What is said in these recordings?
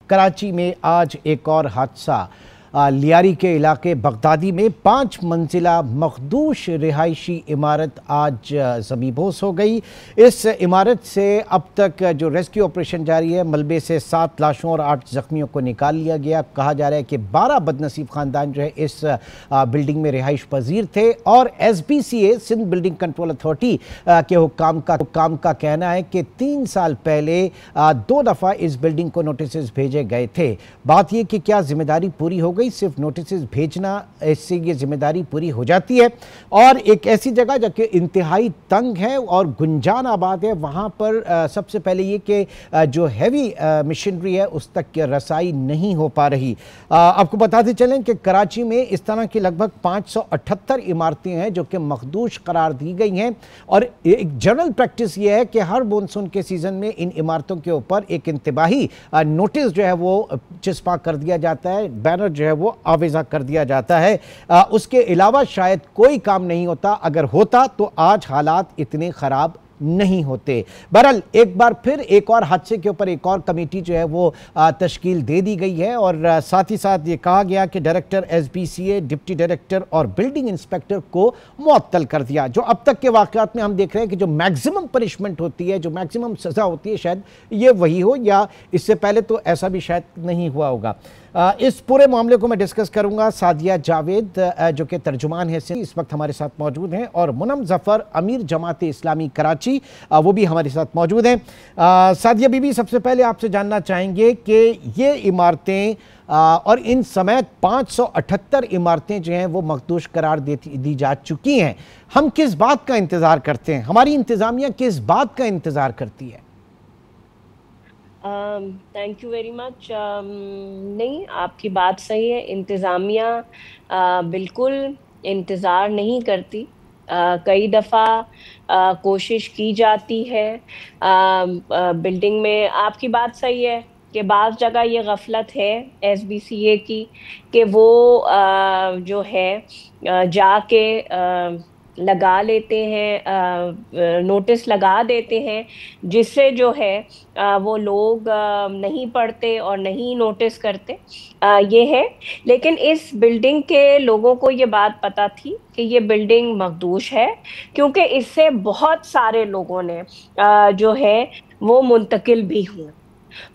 कराची में आज एक और हादसा। लियारी के इलाके बगदादी में 5 मंजिला मखदूश रिहायशी इमारत आज ज़मींबोस हो गई। इस इमारत से अब तक जो रेस्क्यू ऑपरेशन जारी है, मलबे से 7 लाशों और 8 ज़ख्मियों को निकाल लिया गया। कहा जा रहा है कि 12 बदनसीब ख़ानदान जो है इस बिल्डिंग में रिहाइश पजीर थे और SBCA Sindh building control authority के हुक्काम का कहना है कि 3 साल पहले 2 दफ़ा इस बिल्डिंग को नोटिस भेजे गए थे। बात यह कि क्या जिम्मेदारी पूरी हो गई? सिर्फ नोटिस भेजना, इससे ये जिम्मेदारी पूरी हो जाती है? और एक ऐसी जगह जो कि इंतहाई तंग है और गुंजान आबाद है, वहाँ पर सबसे पहले ये कि जो हैवी मशीनरी है उस तक की रसाई नहीं हो पा रही। आपको बताते चलें कि कराची में इस तरह की लगभग 578 इमारतें हैं जो कि मखदूश करार दी गई हैं और एक जनरल प्रैक्टिस ये है कि हर मानसून के सीज़न में इन इमारतों के ऊपर एक इंतबाही नोटिस जो है वो चिस्पा कर दिया जाता है, बैनर जो है वो आवेजा कर दिया जाता है। उसके अलावा शायद कोई काम नहीं होता। अगर होता तो आज हालात इतने खराब नहीं होते। बहरहाल एक बार फिर एक और हादसे के ऊपर एक और कमेटी जो है वो तश्कील दे दी गई है और साथ ही साथ ये कहा गया कि डायरेक्टर SBCA, डिप्टी डायरेक्टर और बिल्डिंग इंस्पेक्टर को मुअत्तल कर दिया। जो अब तक के वाक़यात में हम देख रहे हैं कि जो मैक्सिमम पनिशमेंट होती है, जो मैक्सिमम सज़ा होती है, शायद ये वही हो या इससे पहले तो ऐसा भी शायद नहीं हुआ होगा। इस पूरे मामले को मैं डिस्कस करूंगा। सादिया जावेद जो कि तर्जुमान है इस वक्त हमारे साथ मौजूद हैं और मुनम ज़फ़र अमीर जमात इस्लामी कराची वो भी हमारे साथ मौजूद हैं। सादिया बीबी, सबसे पहले आपसे जानना चाहेंगे कि ये इमारतें और इन समेत 578 इमारतें जो हैं वो मखदूश करार दी जा चुकी हैं। हम किस बात का इंतज़ार करते हैं? हमारी इंतज़ामिया किस बात का इंतज़ार करती है? Thank you very much. नहीं, आपकी बात सही है। इंतज़ामिया बिल्कुल इंतज़ार नहीं करती। कई दफ़ा कोशिश की जाती है। बिल्डिंग में आपकी बात सही है कि बाज़ जगह ये गफलत है SBCA की कि वो जो है जाके लगा लेते हैं, नोटिस लगा देते हैं, जिससे जो है वो लोग नहीं पढ़ते और नहीं नोटिस करते। ये है। लेकिन इस बिल्डिंग के लोगों को ये बात पता थी कि ये बिल्डिंग मखदूश है, क्योंकि इससे बहुत सारे लोगों ने जो है वो मुंतकिल भी हुए।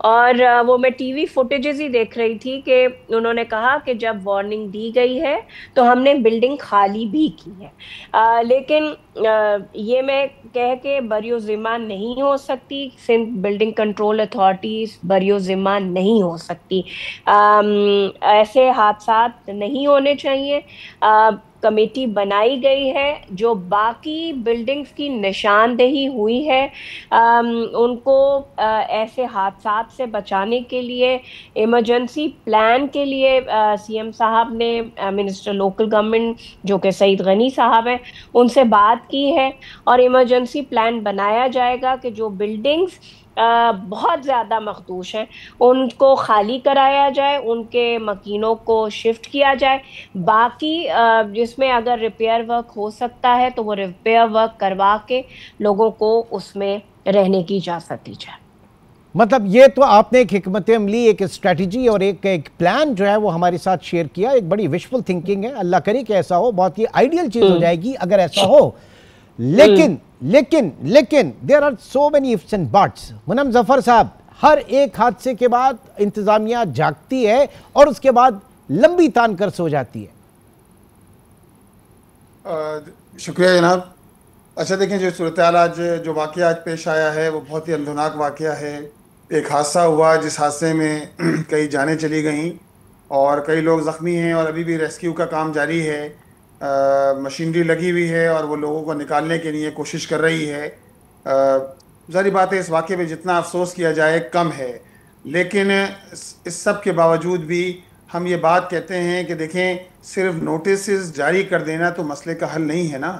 और वो मैं टीवी फुटेजेस ही देख रही थी कि उन्होंने कहा कि जब वार्निंग दी गई है तो हमने बिल्डिंग खाली भी की है। लेकिन ये मैं कह के बरियो ज़िम्मा नहीं हो सकती। Sindh building control authorities Bariyo ज़िम्मा नहीं हो सकती। ऐसे हादसात नहीं होने चाहिए। कमेटी बनाई गई है। जो बाकी बिल्डिंग्स की निशानदेही हुई है उनको ऐसे हादसात से बचाने के लिए इमरजेंसी प्लान के लिए CM साहब ने मिनिस्टर लोकल गवर्नमेंट जो कि सईद गनी साहब हैं उनसे बात की है और इमरजेंसी प्लान बनाया जाएगा कि जो बिल्डिंग्स बहुत ज़्यादा मखदूश हैं उनको खाली कराया जाए, उनके मकीनों को शिफ्ट किया जाए। बाकी जिसमें अगर रिपेयर वर्क हो सकता है तो वो रिपेयर वर्क करवा के लोगों को उसमें रहने की इजाज़त दी जाए। मतलब ये तो आपने एक हिकमत अमली, एक स्ट्रेटजी और एक प्लान जो है वो हमारे साथ शेयर किया। एक बड़ी विशफुल थिंकिंग है। अल्लाह करे कि ऐसा हो, बहुत ही आइडियल चीज़ हो जाएगी अगर ऐसा हो। लेकिन लेकिन लेकिन there are so many ifs and buts. Munam Zafar साहब, हर एक हादसे के बाद इंतज़ामिया जागती है और उसके बाद लंबी तान कर सो जाती है। शुक्रिया जनाब। अच्छा देखें, जो सूरत हाल आज जो वाक़या आज पेश आया है वो बहुत ही अंदरनाक वाक़या है। एक हादसा हुआ जिस हादसे में कई जानें चली गईं और कई लोग ज़ख्मी हैं और अभी भी रेस्क्यू का काम जारी है। मशीनरी लगी हुई है और वो लोगों को निकालने के लिए कोशिश कर रही है। ज़ाहिर बात है इस वाक़े में जितना अफसोस किया जाए कम है, लेकिन इस सब के बावजूद भी हम ये बात कहते हैं कि देखें, सिर्फ नोटिस जारी कर देना तो मसले का हल नहीं है ना।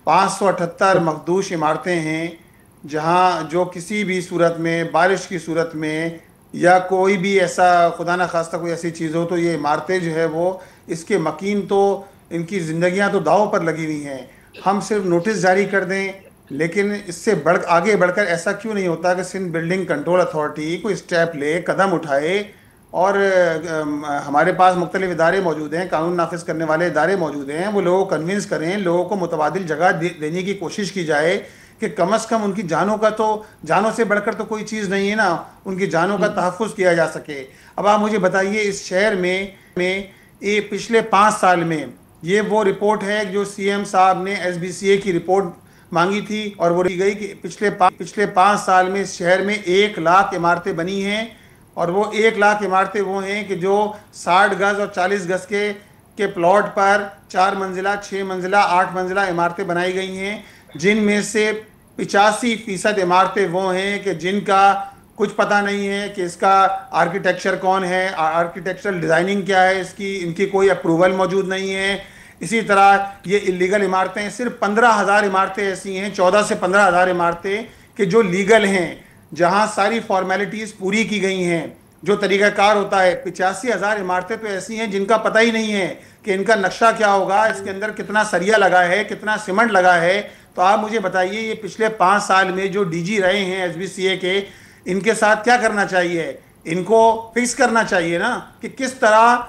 578 मखदूश इमारतें हैं जहाँ जो किसी भी सूरत में, बारिश की सूरत में या कोई भी ऐसा खुदा न खास्ता कोई ऐसी चीज़ हो तो ये इमारतें जो है वो इसके मकीन तो इनकी ज़िंदगियाँ तो दांव पर लगी हुई हैं। हम सिर्फ नोटिस जारी कर दें, लेकिन इससे आगे बढ़कर ऐसा क्यों नहीं होता कि सिंध बिल्डिंग कंट्रोल अथॉरिटी कोई स्टेप ले, कदम उठाए और हमारे पास मुख्तलिफ इदारे मौजूद हैं, कानून नाफिज करने वाले इदारे मौजूद हैं, वो लोगों को कन्विंस करें, लोगों को मुतबादिल जगह देने की कोशिश की जाए कि कम से कम उनकी जानों का तो, जानों से बढ़कर तो कोई चीज़ नहीं है ना, उनकी जानों का तहफ़्फ़ुज़ किया जा सके। अब आप मुझे बताइए, इस शहर में ये पिछले 5 साल में, ये वो रिपोर्ट है जो सीएम साहब ने SBCA की रिपोर्ट मांगी थी और वो दी गई कि पिछले 5 साल में इस शहर में 1 लाख इमारतें बनी हैं, और वो 1 लाख इमारतें वो हैं कि जो 60 गज और 40 गज के प्लॉट पर 4 मंजिला, 6 मंजिला, 8 मंजिला इमारतें बनाई गई हैं, जिनमें से 85% इमारतें वो हैं कि जिनका कुछ पता नहीं है कि इसका आर्किटेक्चर कौन है, आर्किटेक्चरल डिज़ाइनिंग क्या है इसकी, इनकी कोई अप्रूवल मौजूद नहीं है। इसी तरह ये इलीगल इमारतें, सिर्फ 15,000 इमारतें ऐसी हैं, 14 से 15,000 इमारतें कि जो लीगल हैं, जहां सारी फॉर्मेलिटीज़ पूरी की गई हैं, जो तरीक़ाकार होता है। 85,000 इमारतें तो ऐसी हैं जिनका पता ही नहीं है कि इनका नक्शा क्या होगा, इसके अंदर कितना सरिया लगा है, कितना सीमेंट लगा है। तो आप मुझे बताइए, ये पिछले 5 साल में जो DG रहे हैं SBCA के, इनके साथ क्या करना चाहिए? इनको फिक्स करना चाहिए ना कि किस तरह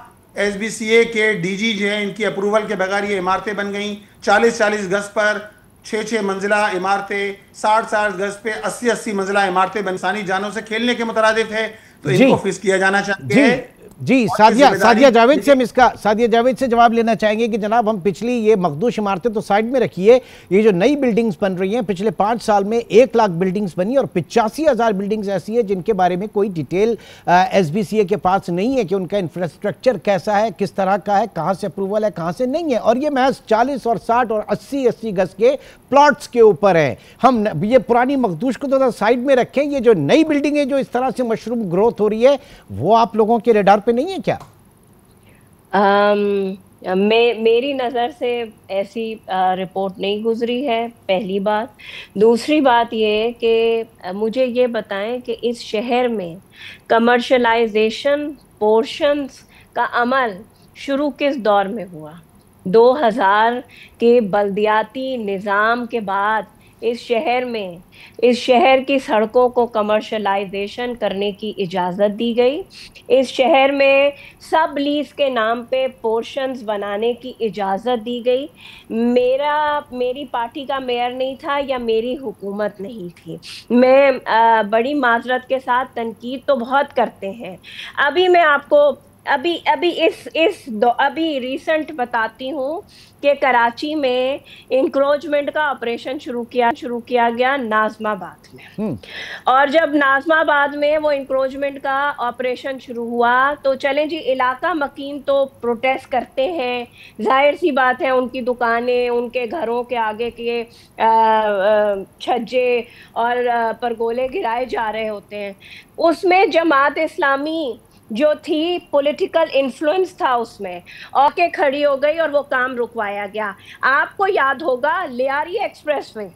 SBCA के DG जो है, इनकी अप्रूवल के बगैर ये इमारतें बन गई। 40-40 गज पर 6-6 मंजिला इमारतें, 60-60 गज पे 80-80 मंजिला इमारतें इंसानी जानों से खेलने के मुताबिक है, तो इनको फिक्स किया जाना चाहिए। जी, सादिया जावेद से हम सादिया जावेद से जवाब लेना चाहेंगे कि जनाब, हम पिछली ये मखदूश इमारतें तो साइड में रखिए, ये जो नई बिल्डिंग्स बन रही हैं, पिछले 5 साल में 1 लाख बिल्डिंग्स बनी और 85,000 बिल्डिंग्स ऐसी है जिनके बारे में कोई डिटेल SBCA के पास नहीं है कि उनका इंफ्रास्ट्रक्चर कैसा है, किस तरह का है, कहाँ से अप्रूवल है, कहाँ से नहीं है, और ये महज 40 और 60 और 80-80 गज के प्लॉट्स के ऊपर है। हम ये पुरानी मखदूश को तो साइड में रखें, ये जो नई बिल्डिंग है जो इस तरह से मशरूम ग्रोथ हो रही है, वो आप लोगों के रेडार पे नहीं है क्या? मेरी नज़र से ऐसी रिपोर्ट नहीं गुजरी है, पहली बात। दूसरी बात ये कि मुझे ये बताएं कि इस शहर में कमर्शलाइजेशन पोर्शंस का अमल शुरू किस दौर में हुआ? 2000 के बल्दियाती निज़ाम के बाद इस शहर की सड़कों को कमर्शलाइजेशन करने की इजाज़त दी गई। इस शहर में सब लीज के नाम पे पोर्शंस बनाने की इजाज़त दी गई। मेरी पार्टी का मेयर नहीं था या मेरी हुकूमत नहीं थी। मैं बड़ी माजरत के साथ, तनकीद तो बहुत करते हैं। अभी मैं आपको अभी रिसेंट बताती हूँ कि कराची में इंक्रोचमेंट का ऑपरेशन शुरू किया गया नाज़माबाद में। और जब नाज़माबाद में वो इंक्रोचमेंट का ऑपरेशन शुरू हुआ तो चलें जी, इलाका मकीन तो प्रोटेस्ट करते हैं, जाहिर सी बात है, उनकी दुकानें, उनके घरों के आगे के छज्जे और परगोले गिराए जा रहे होते हैं। उसमें जमात इस्लामी जो थी, पॉलिटिकल इन्फ्लुएंस था उसमें, आके खड़ी हो गई और वो काम रुकवाया गया। आपको याद होगा लियारी एक्सप्रेस में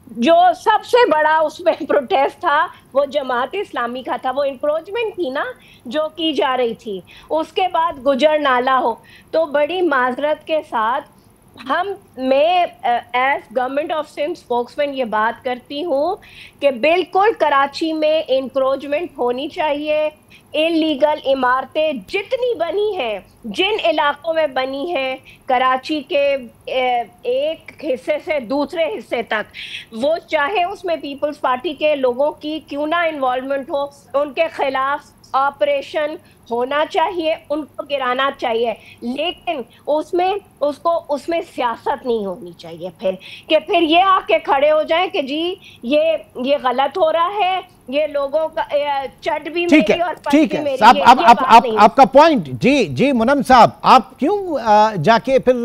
जो सबसे बड़ा उसमें प्रोटेस्ट था वो जमात इस्लामी का था, वो इंक्रोचमेंट थी ना जो की जा रही थी। उसके बाद गुजर नाला हो, तो बड़ी माजरत के साथ मैं as government of Sindh spokesman ये बात करती हूँ कि बिल्कुल कराची में इंक्रोचमेंट होनी चाहिए। इलीगल इमारतें जितनी बनी हैं, जिन इलाकों में बनी हैं, कराची के एक हिस्से से दूसरे हिस्से तक, वो चाहे उसमें पीपल्स पार्टी के लोगों की क्यों ना इन्वॉल्वमेंट हो, उनके खिलाफ ऑपरेशन होना चाहिए, उनको गिराना चाहिए, लेकिन उसमें सियासत नहीं होनी चाहिए। फिर ये आके खड़े हो जाएं कि जी ये गलत हो रहा है, ये लोगों का चट भी मेरी और पट भी मेरी। आपका पॉइंट। जी मुनम साहब, आप क्यों जाके फिर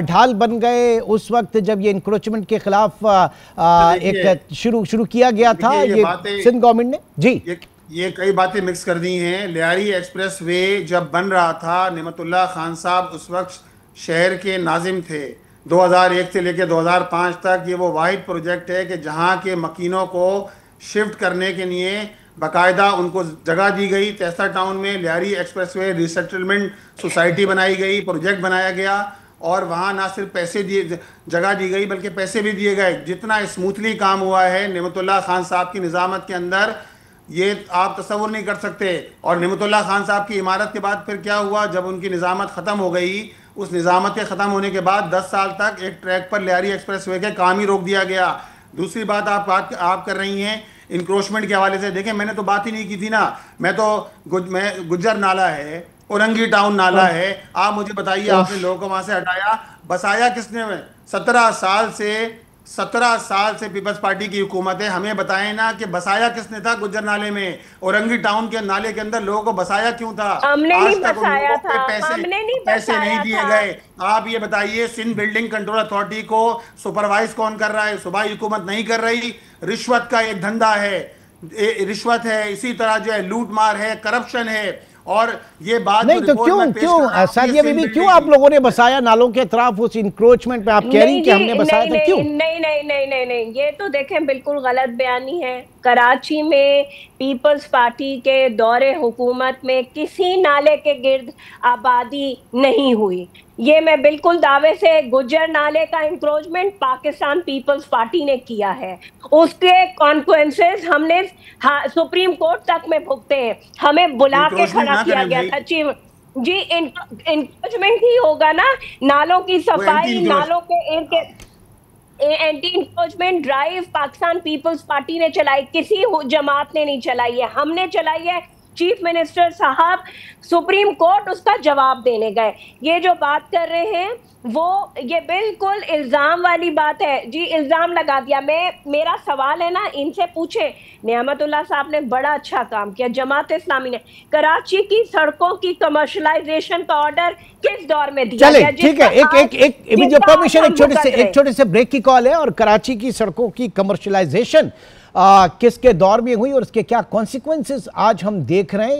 ढाल बन गए उस वक्त जब ये इंक्रोचमेंट के खिलाफ एक शुरू किया गया था ये सिंध गवर्नमेंट ने? जी, ये कई बातें मिक्स कर दी हैं। लियारी एक्सप्रेस वे जब बन रहा था, निमतुल्लाह खान साहब उस वक्त शहर के नाजिम थे। 2001 से लेकर 2005 तक ये वो वाहिद प्रोजेक्ट है कि जहाँ के मकीनों को शिफ्ट करने के लिए बाकायदा उनको जगह दी गई। तेसा टाउन में Lyari express way resettlement society बनाई गई, प्रोजेक्ट बनाया गया, और वहाँ ना सिर्फ जगह दी गई बल्कि पैसे भी दिए गए। जितना स्मूथली काम हुआ है निमतुल्लाह खान साहब की निज़ामत के अंदर, ये आप तस्वुर नहीं कर सकते। और निमतुल्लाह खान साहब की इमारत के बाद फिर क्या हुआ, जब उनकी निज़ामत ख़त्म हो गई, उस निज़ामत के ख़त्म होने के बाद 10 साल तक एक ट्रैक पर लियारी एक्सप्रेसवे के काम ही रोक दिया गया। दूसरी बात आप कर रही हैं इंक्रोचमेंट के हवाले से। देखें, मैंने तो बात ही नहीं की थी ना, मैं गुज्जर नाला है, औरंगी टाउन नाला है, आप मुझे बताइए आपने लोगों को वहां से हटाया, बसाया किसने? 17 साल से पीपल्स पार्टी की हुकूमत है, हमें बताएं ना कि बसाया किसने था गुज्जर नाले में, औरंगी टाउन के नाले के अंदर लोगों को बसाया क्यों था? हमने आज नहीं तक उन बसाया लोगों को था, हमने नहीं पैसे नहीं बसाया दिए था। गए। आप ये बताइए, सिंध बिल्डिंग कंट्रोल अथॉरिटी को सुपरवाइज कौन कर रहा है? सूबाई हुकूमत नहीं कर रही। रिश्वत का एक धंधा है, रिश्वत है, इसी तरह जो है लूट मार है, करप्शन है। और ये बात नहीं तो क्यों सादिया बीबी, क्यों आप लोगों ने बसाया नालों के तरफ उस इंक्रोचमेंट में? आप कह रही हैं कि हमने बसाया था, क्यों? नहीं, ये तो देखें बिल्कुल गलत बयानी है। कराची में पीपल्स पार्टी के दौरे हुकूमत में किसी नाले के गिर्द आबादी नहीं हुई। ये मैं बिल्कुल दावे से, गुज्जर नाले का इंक्रोचमेंट पाकिस्तान पीपल्स पार्टी ने किया है, उसके कॉन्सिक्वेंसेस हमने सुप्रीम कोर्ट तक में भुगते हैं। हमें बुला के खड़ा किया गया था चीफ जी। इंक्रोचमेंट ही होगा ना, नालों की सफाई, नालों के anti encroachment drive Pakistan Peoples Party ने चलाई, किसी जमात ने नहीं चलाई है, हमने चलाई है। चीफ मिनिस्टर साहब सुप्रीम कोर्ट उसका जवाब देने गए। ये जो बात कर रहे हैं वो ये बिल्कुल इल्जाम वाली बात है जी, इल्जाम लगा दिया। मेरा सवाल है ना, इनसे पूछे। नियामतुल्लाह साहब ने बड़ा अच्छा काम किया, जमात इस्लामी ने। कराची की सड़कों की कमर्शलाइजेशन का ऑर्डर किस दौर में दिया गया? ठीक है, एक परमिशन, एक छोटे से ब्रेक की कॉल है। और कराची की सड़कों की कमर्शलाइजेशन किसके दौर में हुई और उसके क्या कॉन्सिक्वेंसेस आज हम देख रहे हैं।